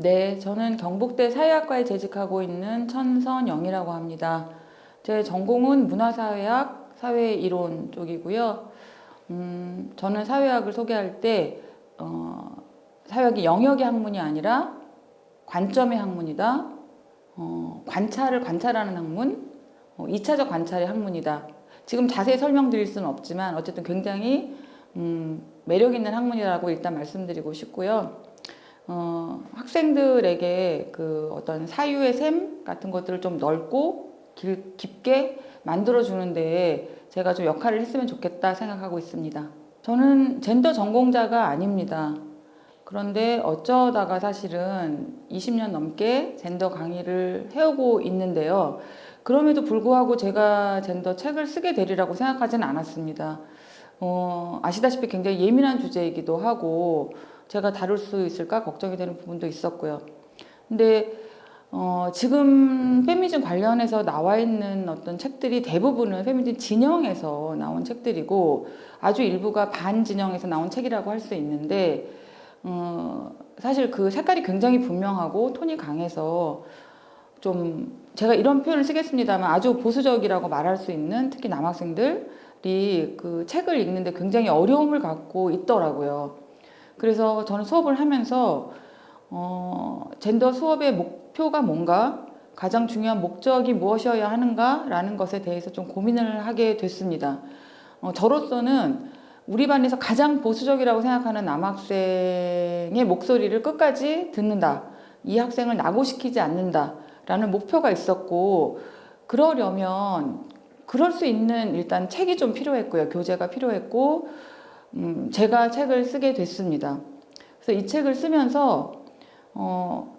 네, 저는 경북대 사회학과에 재직하고 있는 천선영이라고 합니다. 제 전공은 문화사회학, 사회이론 쪽이고요. 저는 사회학을 소개할 때 사회학이 영역의 학문이 아니라 관점의 학문이다. 관찰을 관찰하는 학문, 2차적 관찰의 학문이다. 지금 자세히 설명드릴 수는 없지만 어쨌든 굉장히 매력 있는 학문이라고 일단 말씀드리고 싶고요. 학생들에게 그 어떤 사유의 셈 같은 것들을 좀 넓고 깊게 만들어주는데 제가 좀 역할을 했으면 좋겠다 생각하고 있습니다. 저는 젠더 전공자가 아닙니다. 그런데 어쩌다가 사실은 20년 넘게 젠더 강의를 해오고 있는데요. 그럼에도 불구하고 제가 젠더 책을 쓰게 되리라고 생각하지는 않았습니다. 아시다시피 굉장히 예민한 주제이기도 하고 제가 다룰 수 있을까 걱정이 되는 부분도 있었고요. 근데 지금 페미니즘 관련해서 나와 있는 어떤 책들이 대부분은 페미니즘 진영에서 나온 책들이고 아주 일부가 반진영에서 나온 책이라고 할 수 있는데 사실 그 색깔이 굉장히 분명하고 톤이 강해서 좀 제가 이런 표현을 쓰겠습니다만 아주 보수적이라고 말할 수 있는 특히 남학생들이 그 책을 읽는데 굉장히 어려움을 갖고 있더라고요. 그래서 저는 수업을 하면서 젠더 수업의 목표가 뭔가, 가장 중요한 목적이 무엇이어야 하는가라는 것에 대해서 좀 고민을 하게 됐습니다. 저로서는 우리 반에서 가장 보수적이라고 생각하는 남학생의 목소리를 끝까지 듣는다. 이 학생을 낙오시키지 않는다라는 목표가 있었고, 그러려면 그럴 수 있는 일단 책이 좀 필요했고요. 교재가 필요했고, 제가 책을 쓰게 됐습니다. 그래서 이 책을 쓰면서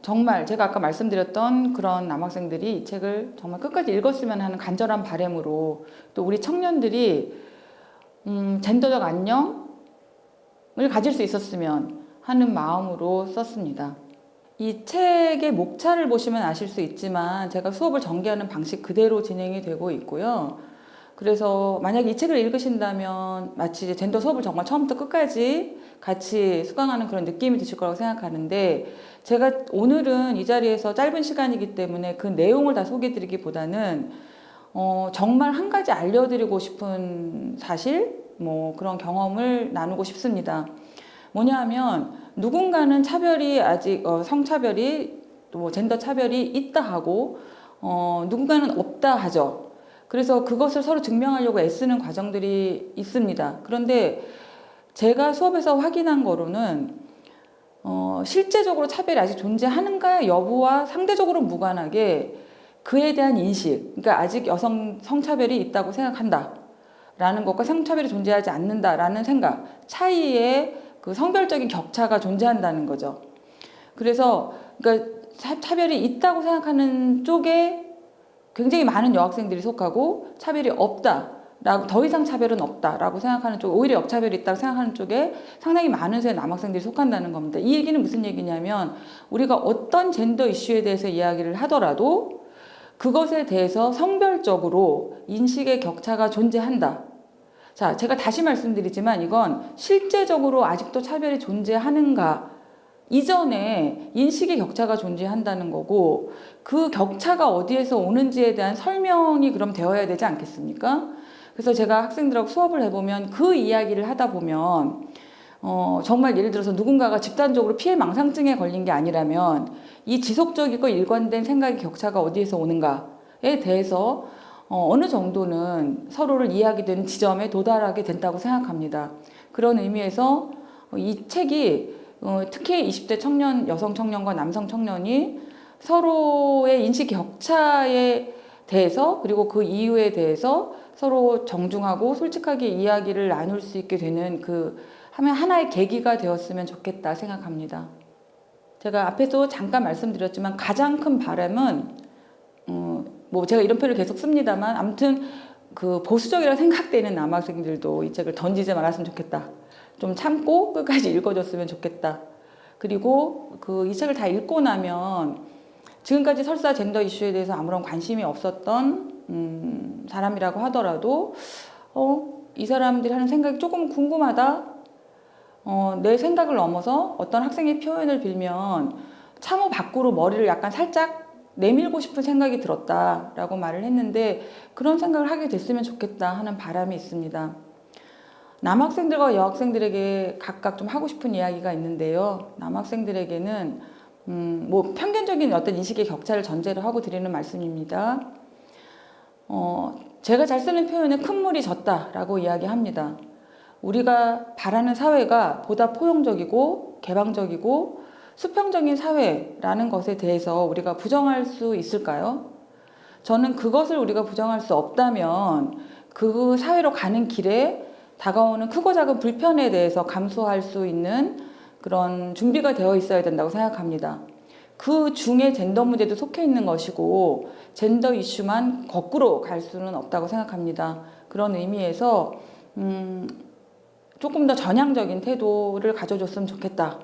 정말 제가 아까 말씀드렸던 그런 남학생들이 이 책을 정말 끝까지 읽었으면 하는 간절한 바람으로 또 우리 청년들이 젠더적 안녕을 가질 수 있었으면 하는 마음으로 썼습니다. 이 책의 목차를 보시면 아실 수 있지만 제가 수업을 전개하는 방식 그대로 진행이 되고 있고요. 그래서 만약에 이 책을 읽으신다면 마치 젠더 수업을 정말 처음부터 끝까지 같이 수강하는 그런 느낌이 드실 거라고 생각하는데 제가 오늘은 이 자리에서 짧은 시간이기 때문에 그 내용을 다 소개해드리기보다는 정말 한 가지 알려드리고 싶은 사실, 뭐 그런 경험을 나누고 싶습니다. 뭐냐 하면 누군가는 차별이 아직 성차별이 또 젠더 차별이 있다 하고 누군가는 없다 하죠. 그래서 그것을 서로 증명하려고 애쓰는 과정들이 있습니다. 그런데 제가 수업에서 확인한 거로는 실제적으로 차별이 아직 존재하는가 여부와 상대적으로 무관하게 그에 대한 인식, 그러니까 아직 여성 성차별이 있다고 생각한다 라는 것과 성차별이 존재하지 않는다라는 생각 차이에 그 성별적인 격차가 존재한다는 거죠. 그래서 그러니까 차별이 있다고 생각하는 쪽에 굉장히 많은 여학생들이 속하고 차별이 없다라고 더 이상 차별은 없다라고 생각하는 쪽, 오히려 역차별이 있다고 생각하는 쪽에 상당히 많은 수의 남학생들이 속한다는 겁니다. 이 얘기는 무슨 얘기냐면 우리가 어떤 젠더 이슈에 대해서 이야기를 하더라도 그것에 대해서 성별적으로 인식의 격차가 존재한다. 자, 제가 다시 말씀드리지만 이건 실제적으로 아직도 차별이 존재하는가 이전에 인식의 격차가 존재한다는 거고 그 격차가 어디에서 오는지에 대한 설명이 그럼 되어야 되지 않겠습니까? 그래서 제가 학생들하고 수업을 해보면 그 이야기를 하다 보면 정말 예를 들어서 누군가가 집단적으로 피해망상증에 걸린 게 아니라면 이 지속적이고 일관된 생각의 격차가 어디에서 오는가에 대해서 어느 정도는 서로를 이해하게 되는 지점에 도달하게 된다고 생각합니다. 그런 의미에서 이 책이 특히 20대 청년, 여성 청년과 남성 청년이 서로의 인식 격차에 대해서 그리고 그 이유에 대해서 서로 정중하고 솔직하게 이야기를 나눌 수 있게 되는 그 하나의 계기가 되었으면 좋겠다 생각합니다. 제가 앞에서 잠깐 말씀드렸지만 가장 큰 바람은 뭐 제가 이런 표현을 계속 씁니다만 아무튼 그 보수적이라 생각되는 남학생들도 이 책을 던지지 말았으면 좋겠다. 좀 참고 끝까지 읽어줬으면 좋겠다. 그리고 그 이 책을 다 읽고 나면 지금까지 설사 젠더 이슈에 대해서 아무런 관심이 없었던 사람이라고 하더라도 이 사람들이 하는 생각이 조금 궁금하다. 내 생각을 넘어서 어떤 학생의 표현을 빌면 참호 밖으로 머리를 약간 살짝 내밀고 싶은 생각이 들었다라고 말을 했는데 그런 생각을 하게 됐으면 좋겠다 하는 바람이 있습니다. 남학생들과 여학생들에게 각각 좀 하고 싶은 이야기가 있는데요. 남학생들에게는 뭐 편견적인 어떤 인식의 격차를 전제로 하고 드리는 말씀입니다. 제가 잘 쓰는 표현은 큰 물이 졌다라고 이야기합니다. 우리가 바라는 사회가 보다 포용적이고 개방적이고 수평적인 사회라는 것에 대해서 우리가 부정할 수 있을까요? 저는 그것을 우리가 부정할 수 없다면 그 사회로 가는 길에 다가오는 크고 작은 불편에 대해서 감수할 수 있는 그런 준비가 되어 있어야 된다고 생각합니다. 그 중에 젠더 문제도 속해 있는 것이고 젠더 이슈만 거꾸로 갈 수는 없다고 생각합니다. 그런 의미에서 조금 더 전향적인 태도를 가져줬으면 좋겠다.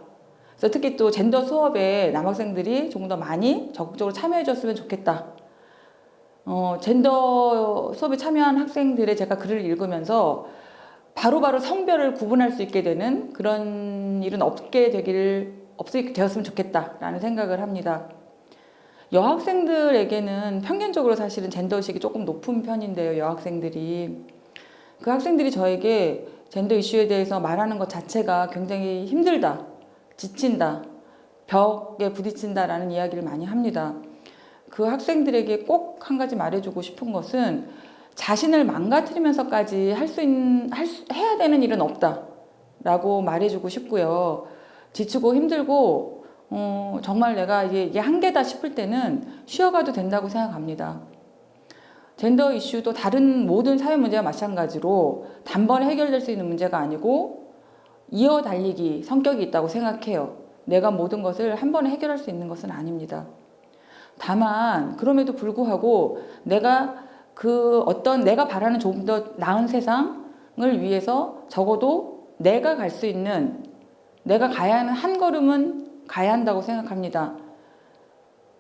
그래서 특히 또 젠더 수업에 남학생들이 조금 더 많이 적극적으로 참여해줬으면 좋겠다. 젠더 수업에 참여한 학생들의 제가 글을 읽으면서 바로바로 성별을 구분할 수 있게 되는 그런 일은 없게 되었으면 좋겠다라는 생각을 합니다. 여학생들에게는 평균적으로 사실은 젠더의식이 조금 높은 편인데요. 여학생들이. 그 학생들이 저에게 젠더 이슈에 대해서 말하는 것 자체가 굉장히 힘들다, 지친다, 벽에 부딪힌다라는 이야기를 많이 합니다. 그 학생들에게 꼭 한 가지 말해주고 싶은 것은 자신을 망가뜨리면서까지 해야 되는 일은 없다라고 말해주고 싶고요. 지치고 힘들고 정말 내가 이게 한계다 싶을 때는 쉬어가도 된다고 생각합니다. 젠더 이슈도 다른 모든 사회 문제와 마찬가지로 단번에 해결될 수 있는 문제가 아니고 이어 달리기 성격이 있다고 생각해요. 내가 모든 것을 한 번에 해결할 수 있는 것은 아닙니다. 다만 그럼에도 불구하고 내가 내가 바라는 조금 더 나은 세상을 위해서 적어도 내가 갈 수 있는, 내가 가야 하는 한 걸음은 가야 한다고 생각합니다.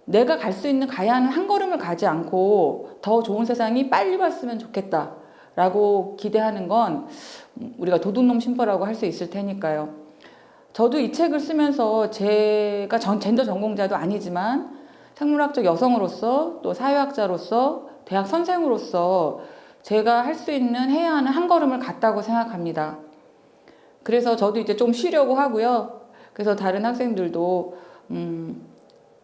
내가 갈 수 있는 가야 하는 한 걸음을 가지 않고 더 좋은 세상이 빨리 왔으면 좋겠다라고 기대하는 건 우리가 도둑놈 심보라고 할 수 있을 테니까요. 저도 이 책을 쓰면서 제가 젠더 전공자도 아니지만 생물학적 여성으로서 또 사회학자로서 대학 선생으로서 제가 할 수 있는 해야 하는 한 걸음을 갔다고 생각합니다. 그래서 저도 이제 좀 쉬려고 하고요. 그래서 다른 학생들도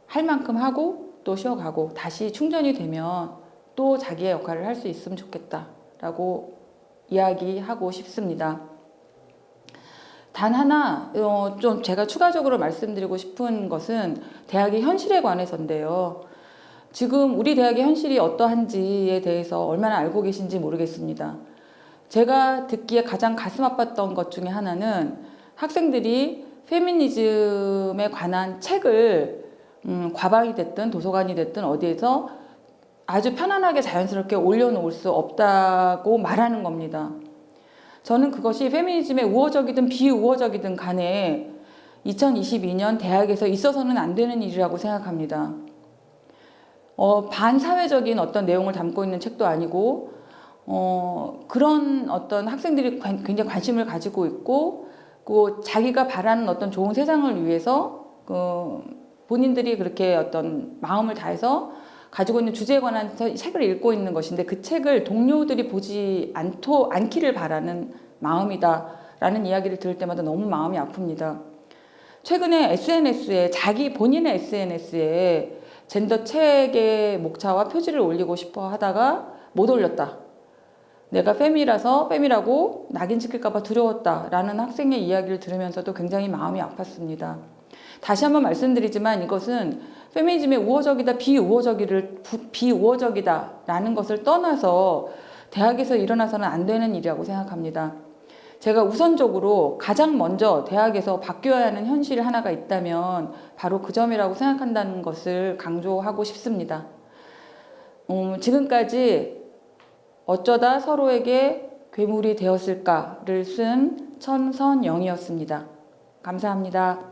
할 만큼 하고 또 쉬어가고 다시 충전이 되면 또 자기의 역할을 할 수 있으면 좋겠다라고 이야기하고 싶습니다. 단 하나 좀 제가 추가적으로 말씀드리고 싶은 것은 대학의 현실에 관해서인데요. 지금 우리 대학의 현실이 어떠한지에 대해서 얼마나 알고 계신지 모르겠습니다. 제가 듣기에 가장 가슴 아팠던 것 중에 하나는 학생들이 페미니즘에 관한 책을 과방이 됐든 도서관이 됐든 어디에서 아주 편안하게 자연스럽게 올려놓을 수 없다고 말하는 겁니다. 저는 그것이 페미니즘의 우호적이든 비우호적이든 간에 2022년 대학에서 있어서는 안 되는 일이라고 생각합니다. 반사회적인 어떤 내용을 담고 있는 책도 아니고 그런 어떤 학생들이 굉장히 관심을 가지고 있고 자기가 바라는 어떤 좋은 세상을 위해서 본인들이 그렇게 어떤 마음을 다해서 가지고 있는 주제에 관한 책을 읽고 있는 것인데 그 책을 동료들이 보지 않기를 바라는 마음이다라는 이야기를 들을 때마다 너무 마음이 아픕니다. 최근에 본인의 SNS에 젠더 책의 목차와 표지를 올리고 싶어 하다가 못 올렸다. 내가 페미라고 낙인 찍힐까봐 두려웠다라는 학생의 이야기를 들으면서도 굉장히 마음이 아팠습니다. 다시 한번 말씀드리지만 이것은 페미니즘의 우호적이다, 비우호적이다라는 것을 떠나서 대학에서 일어나서는 안 되는 일이라고 생각합니다. 제가 우선적으로 가장 먼저 대학에서 바뀌어야 하는 현실 하나가 있다면 바로 그 점이라고 생각한다는 것을 강조하고 싶습니다. 지금까지 어쩌다 서로에게 괴물이 되었을까를 쓴 천선영이었습니다. 감사합니다.